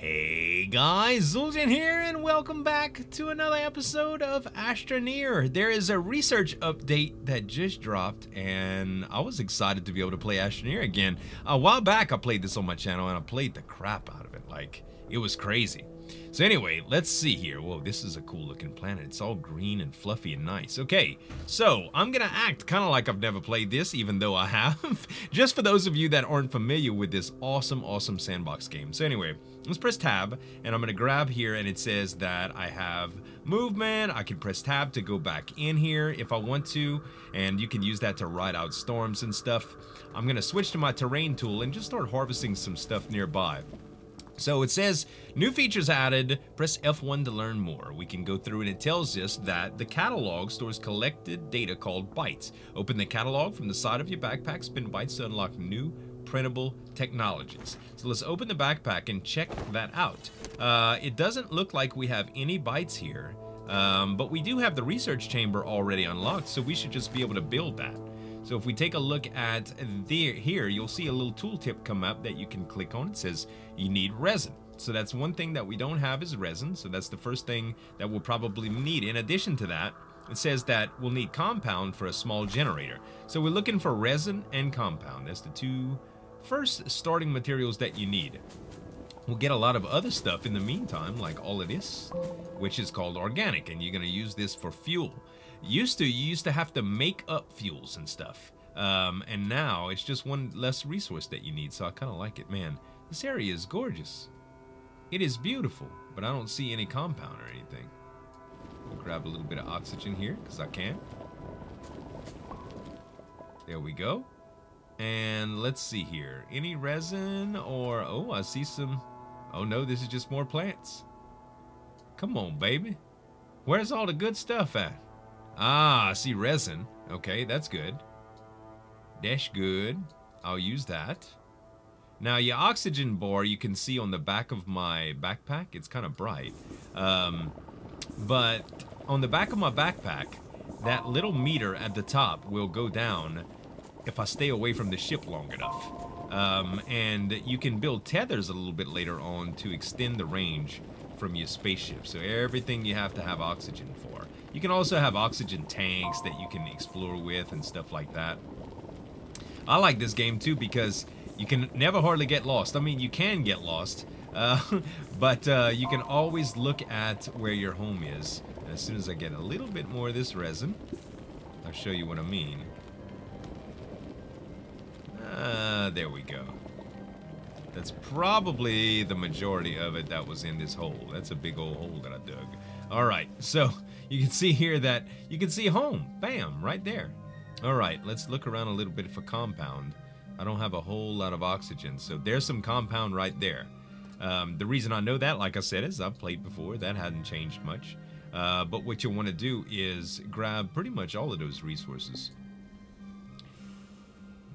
Hey guys, Zueljin here, and welcome back to another episode of Astroneer. There is a research update that just dropped, and I was excited to be able to play Astroneer again. A while back, I played this on my channel, and I played the crap out of it. Like, it was crazy. So anyway, let's see here. Whoa, this is a cool looking planet. It's all green and fluffy and nice. Okay, so I'm gonna act kind of like I've never played this, even though I have. Just for those of you that aren't familiar with this awesome sandbox game. So anyway, let's press tab, and I'm gonna grab here, and it says that I have movement. I can press tab to go back in here if I want to, and you can use that to ride out storms and stuff. I'm gonna switch to my terrain tool and just start harvesting some stuff nearby. So it says, new features added, press F1 to learn more. We can go through and it tells us that the catalog stores collected data called bytes. Open the catalog from the side of your backpack, spin bytes to unlock new printable technologies. So let's open the backpack and check that out. It doesn't look like we have any bytes here, but we do have the research chamber already unlocked, so we should just be able to build that. So if we take a look at here, you'll see a little tooltip come up that you can click on. It says you need resin. So that's one thing that we don't have is resin. So that's the first thing that we'll probably need. In addition to that, it says that we'll need compound for a small generator. So we're looking for resin and compound. That's the two first starting materials that you need. We'll get a lot of other stuff in the meantime, like all of this, which is called organic, and you're gonna use this for fuel. You used to have to make up fuels and stuff, and now it's just one less resource that you need, so I kind of like it. Man, this area is gorgeous. It is beautiful, but I don't see any compound or anything. We'll grab a little bit of oxygen here, because I can. There we go. And let's see here. Any resin or... Oh, I see some... Oh no, this is just more plants. Come on, baby. Where's all the good stuff at? Ah, I see resin. Okay, that's good. That's good. I'll use that. Now, your oxygen bar you can see on the back of my backpack. It's kind of bright. But on the back of my backpack, that little meter at the top will go down if I stay away from the ship long enough. And you can build tethers a little bit later on to extend the range from your spaceship. So everything you have to have oxygen for. You can also have oxygen tanks that you can explore with and stuff like that. I like this game too because you can never hardly get lost. I mean, you can get lost, but you can always look at where your home is. And as soon as I get a little bit more of this resin, I'll show you what I mean. There we go. That's probably the majority of it that was in this hole. That's a big old hole that I dug. Alright, so you can see here that you can see home. Bam, right there. Alright, let's look around a little bit for compound. I don't have a whole lot of oxygen, so there's some compound right there. The reason I know that, like I said, is I've played before. That hadn't changed much. But what you'll want to do is grab pretty much all of those resources.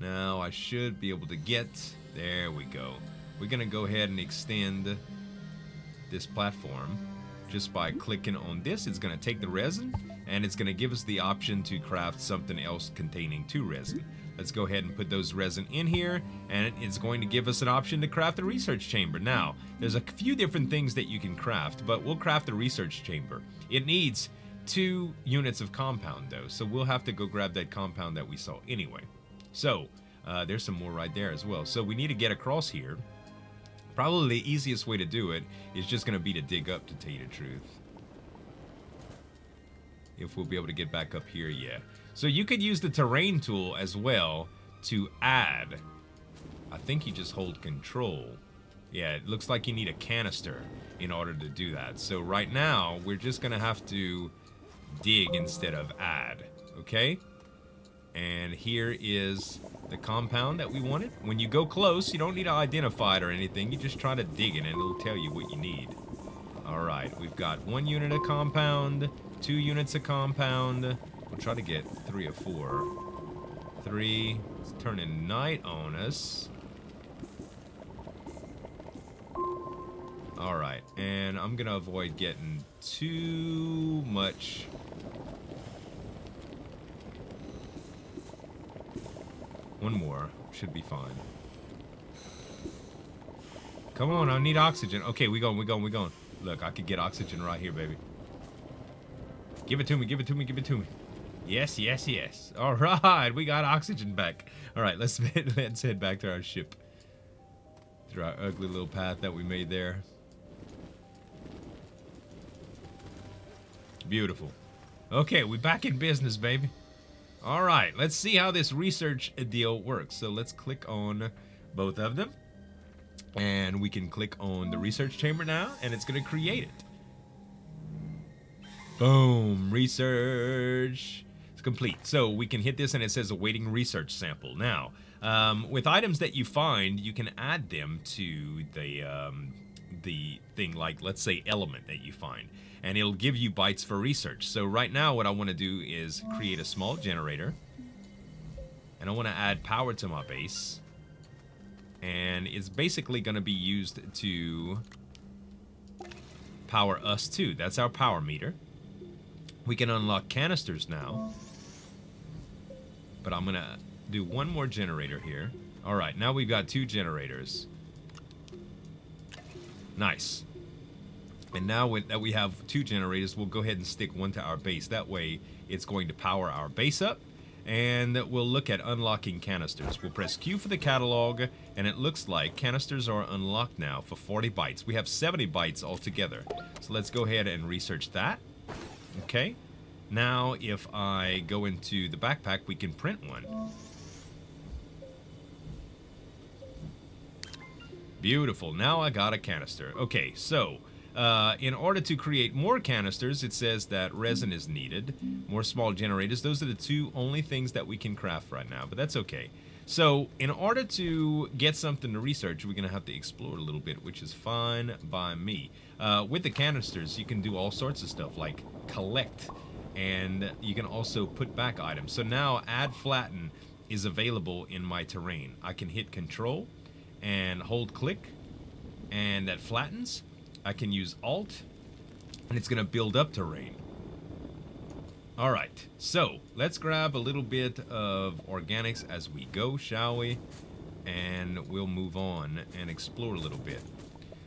Now I should be able to get... There we go. We're going to go ahead and extend this platform just by clicking on this. It's going to take the resin, and it's going to give us the option to craft something else containing 2 resin. Let's go ahead and put those resin in here, and it's going to give us an option to craft the research chamber. Now, there's a few different things that you can craft, but we'll craft the research chamber. It needs 2 units of compound, though, so we'll have to go grab that compound that we saw anyway. So, there's some more right there as well. So we need to get across here. Probably the easiest way to do it is just going to be to dig up, to tell you the truth. If we'll be able to get back up here, yeah. So you could use the terrain tool as well to add. I think you just hold control. Yeah, it looks like you need a canister in order to do that. So right now, we're just going to have to dig instead of add. Okay? And here is the compound that we wanted. When you go close, you don't need to identify it or anything. You just try to dig it and it'll tell you what you need. Alright, we've got 1 unit of compound, 2 units of compound. We'll try to get 3 or 4. 3. It's turning night on us. Alright, and I'm gonna avoid getting too much. One more should be fine. Come on, I need oxygen. Okay, we going. Look, I could get oxygen right here, baby. Give it to me, give it to me, give it to me. Yes, yes, yes. All right, we got oxygen back. All right, let's head back to our ship. Through our ugly little path that we made there. Beautiful. Okay, we back in business, baby. All right, let's see how this research deal works. So let's click on both of them. And we can click on the research chamber now, and it's going to create it. Boom, research. It's complete. So we can hit this and it says awaiting research sample. Now, with items that you find, you can add them to the thing, like let's say element that you find, and it'll give you bytes for research. So right now what I want to do is create a small generator, and I want to add power to my base, and it's basically going to be used to power us too. That's our power meter. We can unlock canisters now, but I'm going to do one more generator here. All right, now we've got 2 generators. Nice. And now that we have 2 generators, we'll go ahead and stick one to our base. That way, it's going to power our base up, and we'll look at unlocking canisters. We'll press Q for the catalog, and it looks like canisters are unlocked now for 40 bytes. We have 70 bytes altogether. So let's go ahead and research that. Okay. Now, if I go into the backpack, we can print one. Beautiful. Now I got a canister. Okay, so in order to create more canisters, it says that resin is needed. More small generators. Those are the 2 only things that we can craft right now, but that's okay. So in order to get something to research, we're going to have to explore a little bit, which is fine by me. With the canisters, you can do all sorts of stuff like collect, and you can also put back items. So now add flatten is available in my terrain. I can hit control and hold click, and that flattens. I can use alt, and it's going to build up terrain. All right, so let's grab a little bit of organics as we go, shall we? And we'll move on and explore a little bit.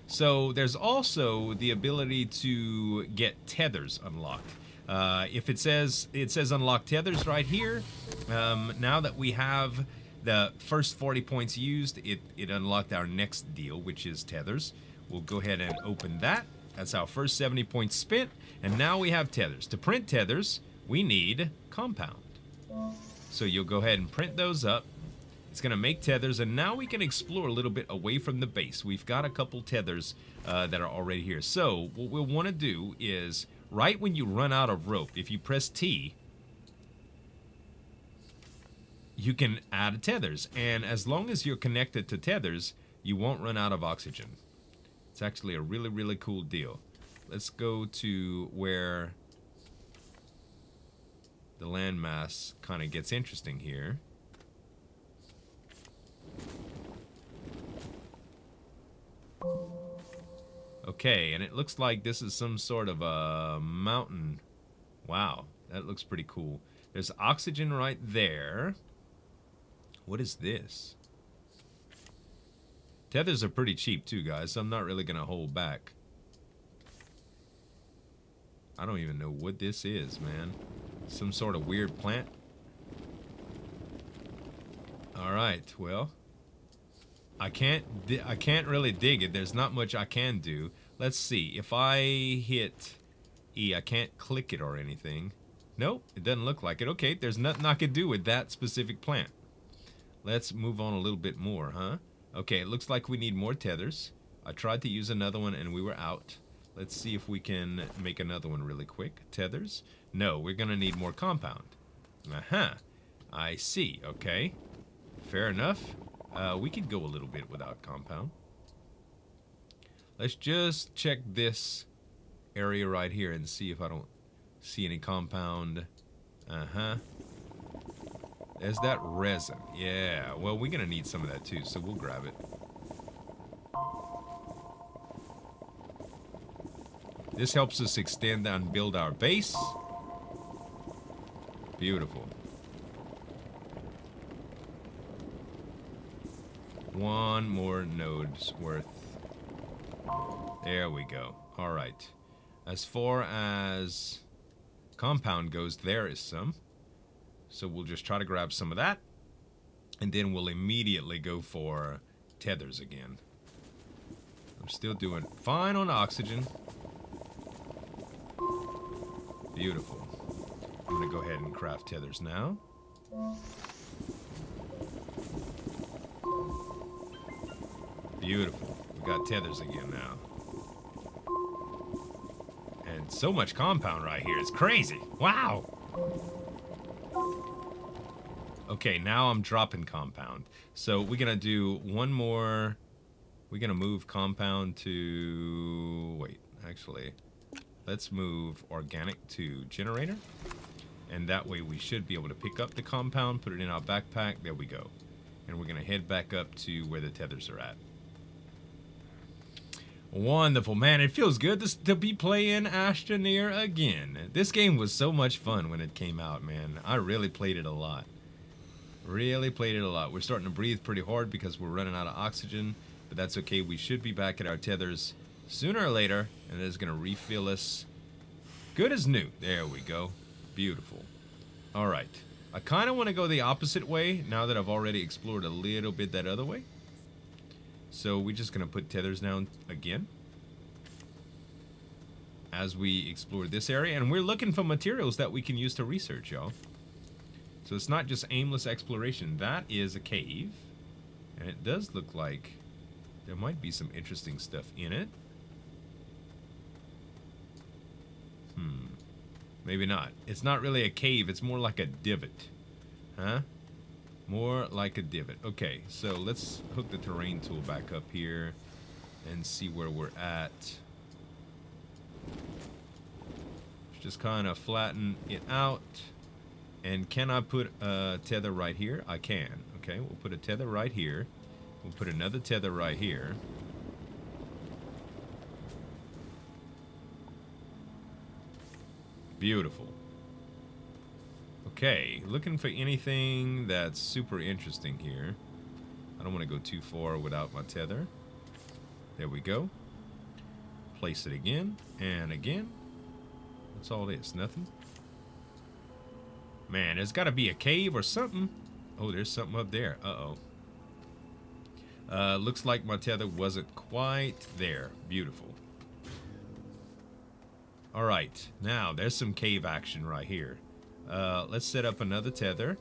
So there's also the ability to get tethers unlocked. If it says unlock tethers right here, now that we have the first 40 points used, it unlocked our next deal, which is tethers. We'll go ahead and open that. That's our first 70 points spent, and now we have tethers. To print tethers, we need compound. So you'll go ahead and print those up. It's going to make tethers, and now we can explore a little bit away from the base. We've got a couple tethers that are already here. So what we'll want to do is, right when you run out of rope, if you press T, you can add tethers. And as long as you're connected to tethers, you won't run out of oxygen. It's actually a really, really cool deal. Let's go to where the landmass kind of gets interesting here. Okay, and it looks like this is some sort of a mountain. Wow, that looks pretty cool. There's oxygen right there. What is this? Tethers are pretty cheap too, guys, so I'm not really gonna hold back. I don't even know what this is, man. Some sort of weird plant. Alright, well, I can't really dig it. There's not much I can do. Let's see. If I hit E, I can't click it or anything. Nope, it doesn't look like it. Okay, there's nothing I can do with that specific plant. Let's move on a little bit more, huh? Okay, it looks like we need more tethers. I tried to use another one and we were out. Let's see if we can make another one really quick. Tethers? No, we're gonna need more compound. Uh-huh. I see, okay. Fair enough. We could go a little bit without compound. Let's just check this area right here and see if I don't see any compound. Uh-huh. There's that resin. Yeah, well, we're gonna need some of that too, so we'll grab it. This helps us extend and build our base. Beautiful. One more node's worth There we go. All right. As far as compound goes, there is some. So we'll just try to grab some of that. And then we'll immediately go for tethers again. I'm still doing fine on oxygen. Beautiful. I'm going to go ahead and craft tethers now. Beautiful. We got tethers again now. And so much compound right here. It's crazy. Wow. Okay, now I'm dropping compound. So we're going to do one more. We're going to move compound to... Wait, actually. Let's move organic to generator. And that way we should be able to pick up the compound, put it in our backpack. There we go. And we're going to head back up to where the tethers are at. Wonderful, man. It feels good to be playing Astroneer again. This game was so much fun when it came out, man. I really played it a lot. Really played it a lot. We're starting to breathe pretty hard because we're running out of oxygen. But that's okay. We should be back at our tethers sooner or later. And it's going to refill us. Good as new. There we go. Beautiful. Alright. I kind of want to go the opposite way now that I've already explored a little bit that other way. So we're just going to put tethers down again as we explore this area. And we're looking for materials that we can use to research, y'all. So it's not just aimless exploration. That is a cave. And it does look like there might be some interesting stuff in it. Maybe not. It's not really a cave. It's more like a divot. Huh? More like a divot. Okay, so let's hook the terrain tool back up here and see where we're at. Just kind of flatten it out. And can I put a tether right here? I can. Okay, we'll put a tether right here. We'll put another tether right here. Beautiful. Okay, looking for anything that's super interesting here. I don't want to go too far without my tether. There we go. Place it again and again. What's all this? Nothing? Man, there's got to be a cave or something. Oh, there's something up there. Uh-oh. Looks like my tether wasn't quite there. Beautiful. Alright, now there's some cave action right here. Let's set up another tether.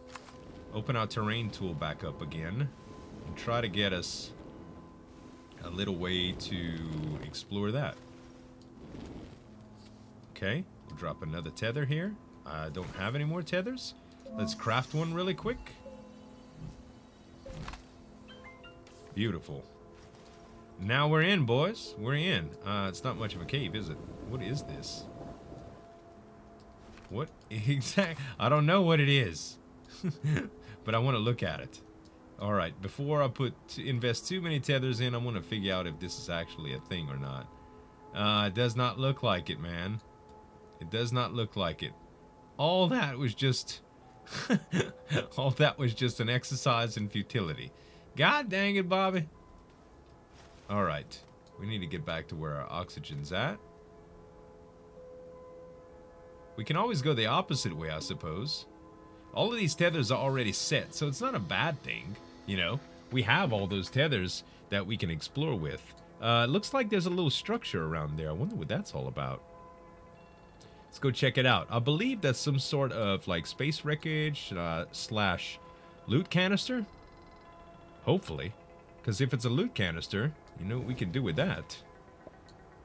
Open our terrain tool back up again. And try to get us a little way to explore that. Okay, we'll drop another tether here. I don't have any more tethers. Let's craft one really quick. Beautiful. Now we're in, boys. We're in. It's not much of a cave, is it? What is this? What exact? I don't know what it is. But I want to look at it. Alright, before I invest too many tethers in, I want to figure out if this is actually a thing or not. It does not look like it, man. It does not look like it. All that was just... all that was just an exercise in futility. God dang it, Bobby. Alright. We need to get back to where our oxygen's at. We can always go the opposite way, I suppose. All of these tethers are already set, so it's not a bad thing, you know. We have all those tethers that we can explore with. It looks like there's a little structure around there. I wonder what that's all about. Let's go check it out. I believe that's some sort of, like, space wreckage slash loot canister. Hopefully. Because if it's a loot canister, you know what we can do with that.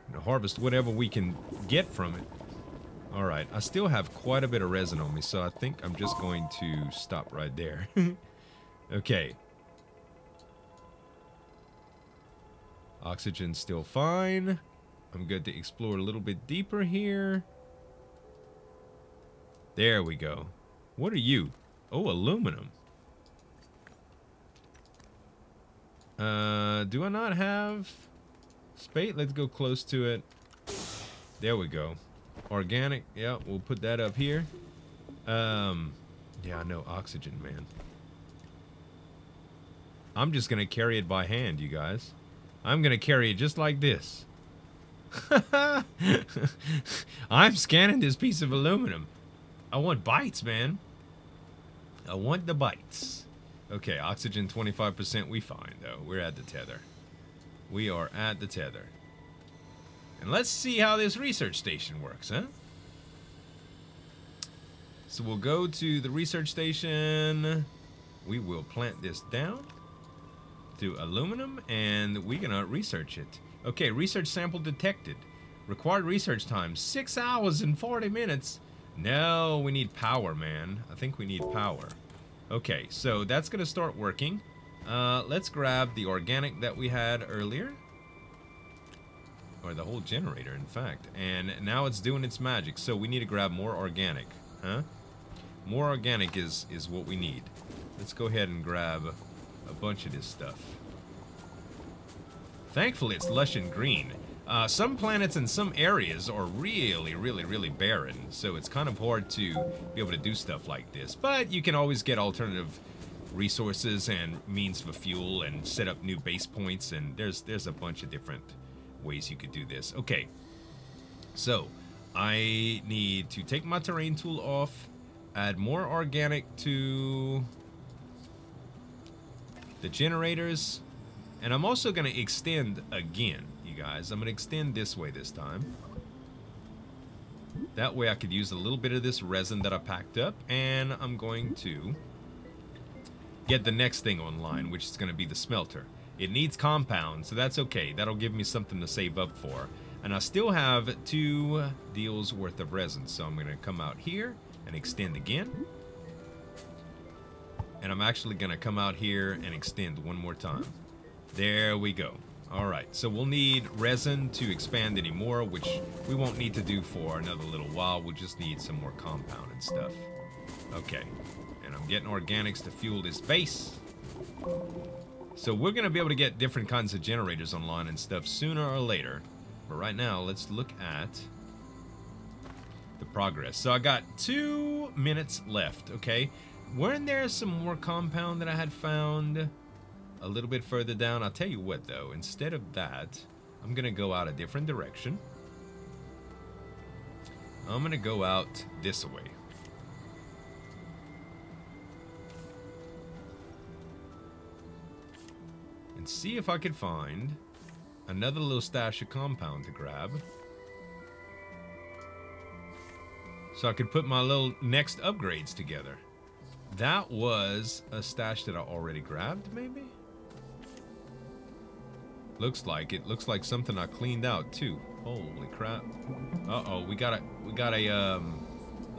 You know, harvest whatever we can get from it. Alright, I still have quite a bit of resin on me, so I think I'm just going to stop right there. Okay. Oxygen's still fine. I'm good to explore a little bit deeper here. There we go. What are you? Oh, aluminum. Do I not have spade? Let's go close to it. There we go. Organic, yeah, we'll put that up here. Yeah, I know, oxygen, man. I'm just gonna carry it by hand, you guys. I'm gonna carry it just like this. I'm scanning this piece of aluminum. I want bites, man. I want the bites. Okay, oxygen 25%. We fine, though. We're at the tether. We are at the tether. And let's see how this research station works, huh? So we'll go to the research station. We will plant this down to aluminum, and we're gonna research it. Okay, research sample detected. Required research time, 6 hours and 40 minutes. No, we need power, man. I think we need power. Okay, so that's gonna start working. Let's grab the organic that we had earlier. Or the whole generator, in fact. And now it's doing its magic, so we need to grab more organic. Huh? More organic is what we need. Let's go ahead and grab a bunch of this stuff. Thankfully, it's lush and green. Some planets and some areas are really barren, so it's kind of hard to be able to do stuff like this. But you can always get alternative resources and means for fuel and set up new base points, and there's a bunch of different ways you could do this. Okay, so I need to take my terrain tool off, add more organic to the generators, and I'm also going to extend again, you guys. I'm going to extend this way this time. That way I could use a little bit of this resin that I packed up, and I'm going to get the next thing online, which is going to be the smelter. It needs compound, so that's okay. That'll give me something to save up for. And I still have 2 deals worth of resin, so I'm going to come out here and extend again. And I'm actually going to come out here and extend one more time. There we go. Alright, so we'll need resin to expand anymore, which we won't need to do for another little while. We'll just need some more compound and stuff. Okay, and I'm getting organics to fuel this base. So we're going to be able to get different kinds of generators online and stuff sooner or later. But right now, let's look at the progress. So I got 2 minutes left, okay? Weren't there some more compound that I had found a little bit further down? I'll tell you what, though. Instead of that, I'm going to go out a different direction. I'm going to go out this way. And see if I could find another little stash of compound to grab. So I could put my little next upgrades together. That was a stash that I already grabbed, maybe? Looks like it. Looks like something I cleaned out too. Holy crap. Uh-oh, we got a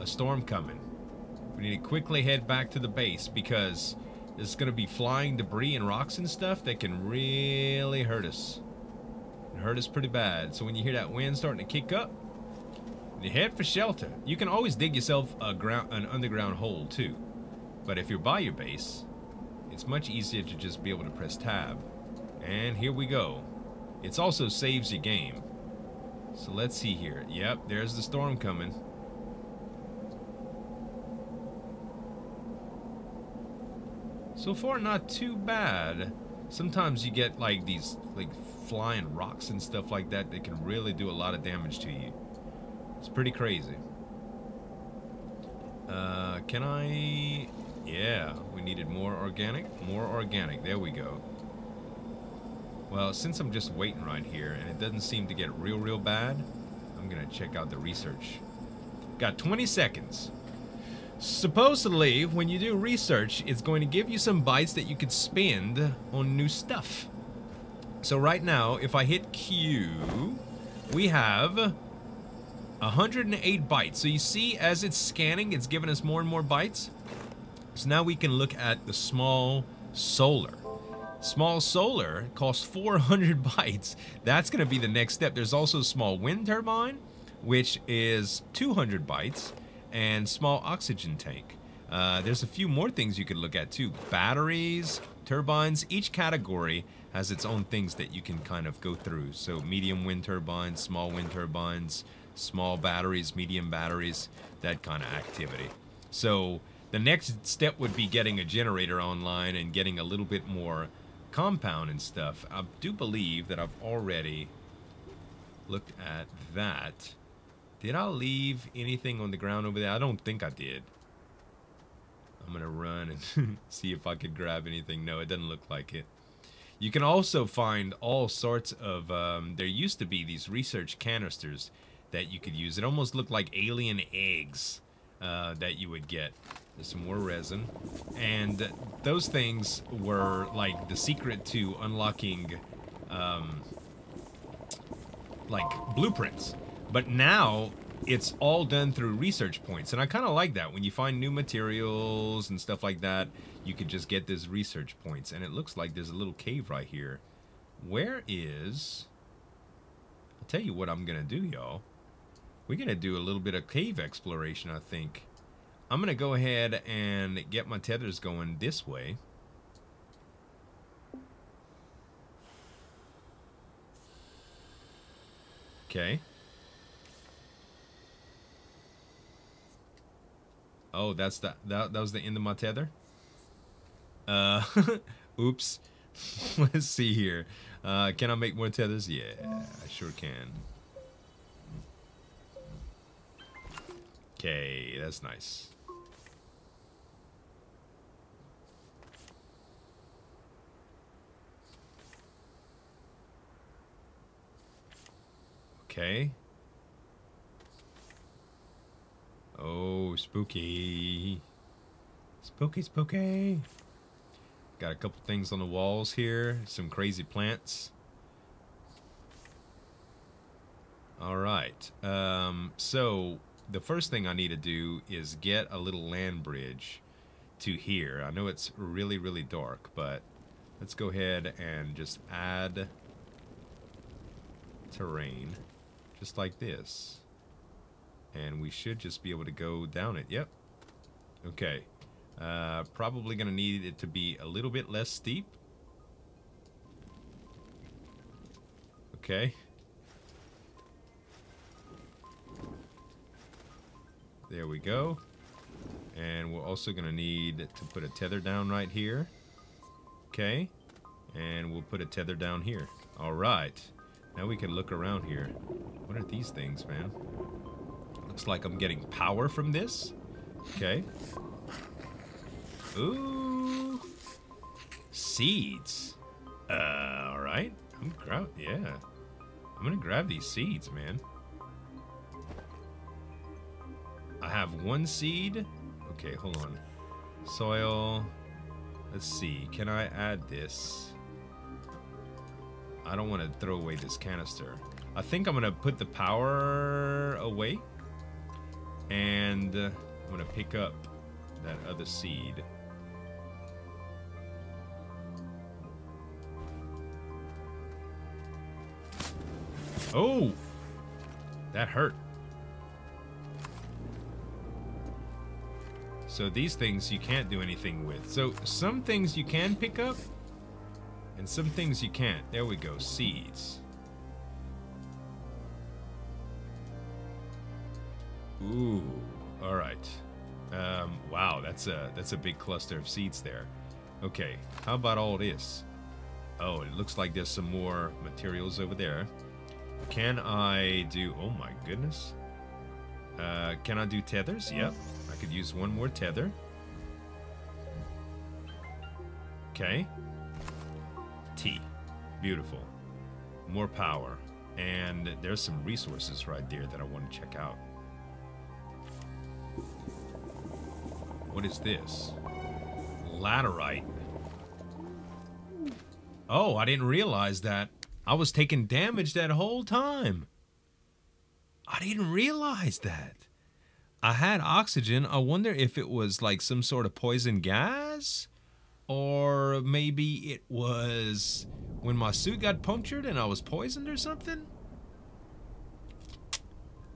storm coming. We need to quickly head back to the base because there's gonna be flying debris and rocks and stuff that can really hurt us. And hurt us pretty bad. So when you hear that wind starting to kick up, you head for shelter. You can always dig yourself an underground hole too. But if you're by your base, it's much easier to just be able to press tab. And here we go. It also saves your game. So let's see here. Yep, there's the storm coming. So far, not too bad. Sometimes you get like these flying rocks and stuff like that that can really do a lot of damage to you. It's pretty crazy. Can I... Yeah, we needed more organic. More organic. There we go. Well, since I'm just waiting right here and it doesn't seem to get real bad, I'm gonna check out the research. Got 20 seconds. Supposedly, when you do research, it's going to give you some bytes that you could spend on new stuff. So right now, if I hit Q, we have 108 bytes. So you see, as it's scanning, it's giving us more and more bytes. So now we can look at the small solar. Small solar costs 400 bytes. That's going to be the next step. There's also small wind turbine, which is 200 bytes, and small oxygen tank. There's a few more things you could look at too. Batteries, turbines. Each category has its own things that you can kind of go through. So medium wind turbines, small batteries, medium batteries, that kind of activity. So the next step would be getting a generator online and getting a little bit more compound and stuff. I do believe that I've already look at that. Did I leave anything on the ground over there? I don't think I did. I'm gonna run and see if I could grab anything. No, it doesn't look like it. You can also find all sorts of, there used to be these research canisters that you could use. It almost looked like alien eggs that you would get. There's some more resin. And those things were like the secret to unlocking like blueprints. But now it's all done through research points. And I kind of like that. When you find new materials and stuff like that, you could just get these research points. And it looks like there's a little cave right here. Where is... I'll tell you what I'm going to do, y'all. We're going to do a little bit of cave exploration, I think. I'm going to go ahead and get my tethers going this way. Okay. Oh, that's that was the end of my tether? Oops. Let's see here. Can I make more tethers? Yeah, I sure can. Okay, that's nice. Okay. Oh, spooky. Spooky, spooky. Got a couple things on the walls here. Some crazy plants. Alright. So, the first thing I need to do is get a little land bridge to here. I know it's really, really dark, but let's go ahead and just add terrain. Just like this. And we should just be able to go down it. Yep. Okay. Probably going to need it to be a little bit less steep. Okay. There we go. And we're also going to need to put a tether down right here. Okay. And we'll put a tether down here. Alright. Now we can look around here. What are these things, man? Looks like I'm getting power from this. Okay. Ooh. Seeds. Alright. Yeah. I'm gonna grab these seeds, man. I have one seed. Okay, hold on. Soil. Let's see. Can I add this? I don't want to throw away this canister. I think I'm going to put the power away. And I'm going to pick up that other seed. Oh! That hurt. So these things you can't do anything with. So some things you can pick up. And some things you can't. There we go. Seeds. Ooh. All right. Wow, that's a big cluster of seeds there. Okay. How about all this? Oh, it looks like there's some more materials over there. Can I do... Oh my goodness. Can I do tethers? Yep. I could use one more tether. Okay. T. Beautiful. More power. And there's some resources right there that I want to check out. What is this? Laterite. Oh, I didn't realize that. I was taking damage that whole time. I didn't realize that. I had oxygen. I wonder if it was like some sort of poison gas? Or maybe it was when my suit got punctured and I was poisoned or something?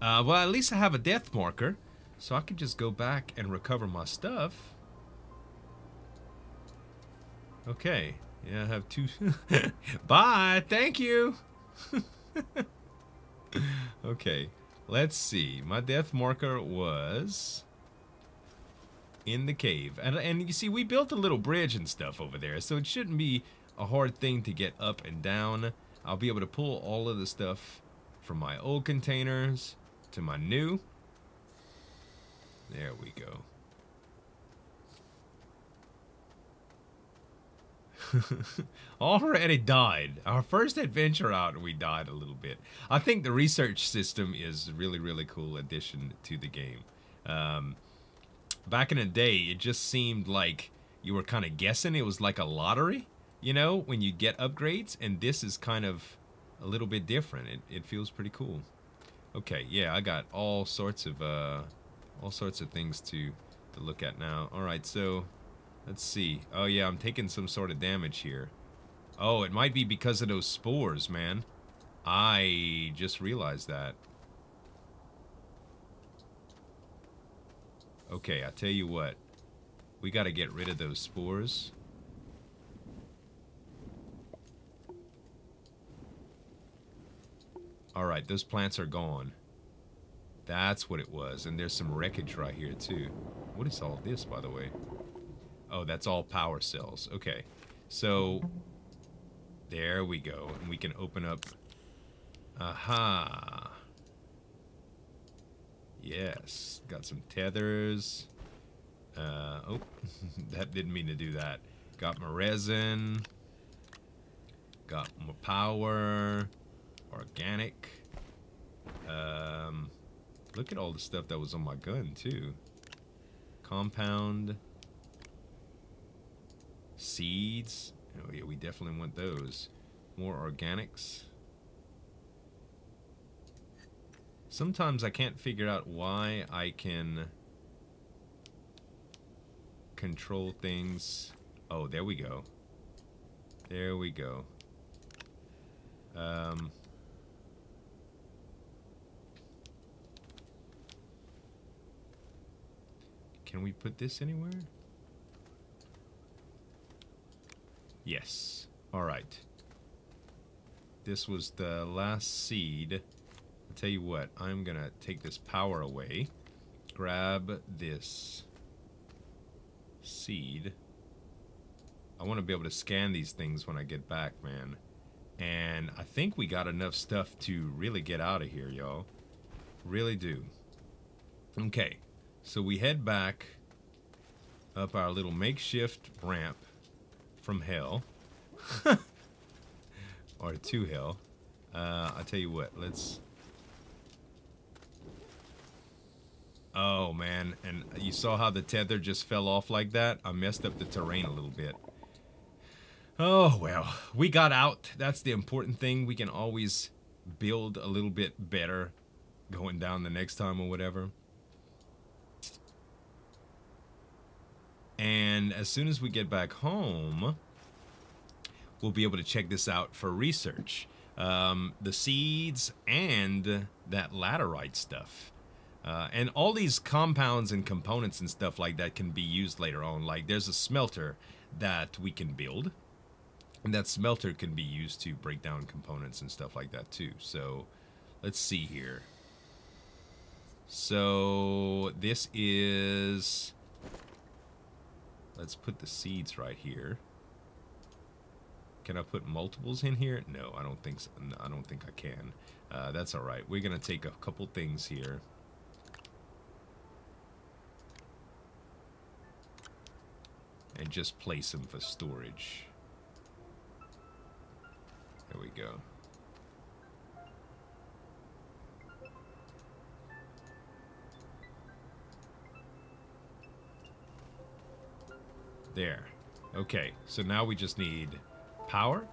Well, at least I have a death marker. So I could just go back and recover my stuff. Okay. Yeah, I have two. Bye. Thank you. Okay. Let's see. My death marker was in the cave. And you see, we built a little bridge and stuff over there. So it shouldn't be a hard thing to get up and down. I'll be able to pull all of the stuff from my old containers to my new. There we go. Already died. Our first adventure out and we died a little bit. I think the research system is a really, really cool addition to the game. Back in the day, it just seemed like you were kind of guessing. It was like a lottery, you know, when you get upgrades. And this is kind of a little bit different. It feels pretty cool. Okay, yeah, I got all sorts of things to look at now. All right, so let's see. Oh yeah, I'm taking some sort of damage here. Oh, it might be because of those spores, man. I just realized that. Okay, I tell you what. We gotta get rid of those spores. Alright, those plants are gone. That's what it was. And there's some wreckage right here, too. What is all this, by the way? Oh, that's all power cells. Okay. So, there we go. And we can open up... Aha! Yes. Got some tethers. Oh, that didn't mean to do that. Got my resin. Got my power. Organic. Look at all the stuff that was on my gun, too. Compound. Seeds. Oh, yeah, we definitely want those. More organics. Sometimes I can't figure out why I can control things. Oh, there we go. There we go. Can we put this anywhere? Yes. Alright. This was the last seed. I'll tell you what, I'm gonna take this power away. Grab this seed. I want to be able to scan these things when I get back, man. And I think we got enough stuff to really get out of here, y'all. Really do. Okay. So we head back up our little makeshift ramp from hell. Or to hell. I'll tell you what, let's... Oh, man. And you saw how the tether just fell off like that? I messed up the terrain a little bit. Oh, well. We got out. That's the important thing. We can always build a little bit better going down the next time or whatever. And as soon as we get back home, we'll be able to check this out for research. The seeds and that laterite stuff. And all these compounds and components and stuff like that can be used later on. Like there's a smelter that we can build. And that smelter can be used to break down components and stuff like that too. So let's see here. So this is... Let's put the seeds right here. Can I put multiples in here? No, I don't think so. No, I don't think I can. That's all right. We're gonna take a couple things here. And just place them for storage. There we go. There. Okay, so now we just need power,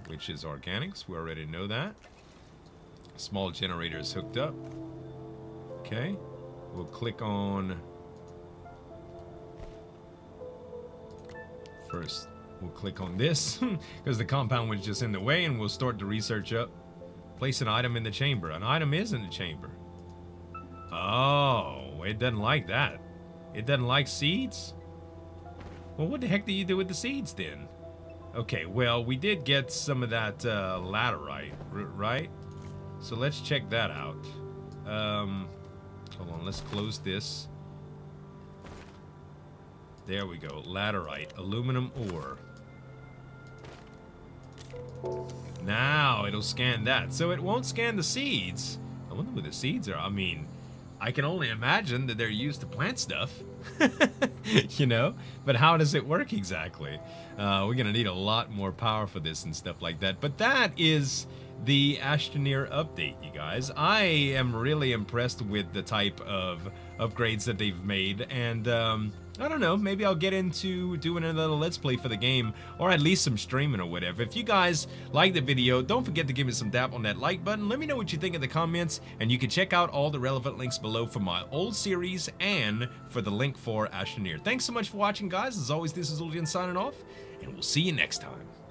which is organics. We already know that. Small generator is hooked up. Okay, we'll click on... First, we'll click on this, because the compound was just in the way, and we'll start the research up. Place an item in the chamber. An item is in the chamber. Oh, it doesn't like that. It doesn't like seeds? Well, what the heck do you do with the seeds then? Okay, well, we did get some of that laterite, right? So let's check that out. Hold on, let's close this. There we go, laterite, aluminum ore. Now it'll scan that. So it won't scan the seeds. I wonder what the seeds are. I mean, I can only imagine that they're used to plant stuff. You know? But how does it work exactly? We're gonna need a lot more power for this and stuff like that. But that is the Astroneer update, you guys. I am really impressed with the type of upgrades that they've made, and I don't know, maybe I'll get into doing another Let's Play for the game, or at least some streaming or whatever. If you guys like the video, don't forget to give me some tap on that like button. Let me know what you think in the comments, and you can check out all the relevant links below for my old series and for the link for Astroneer. Thanks so much for watching, guys. As always, this is Zueljin signing off, and we'll see you next time.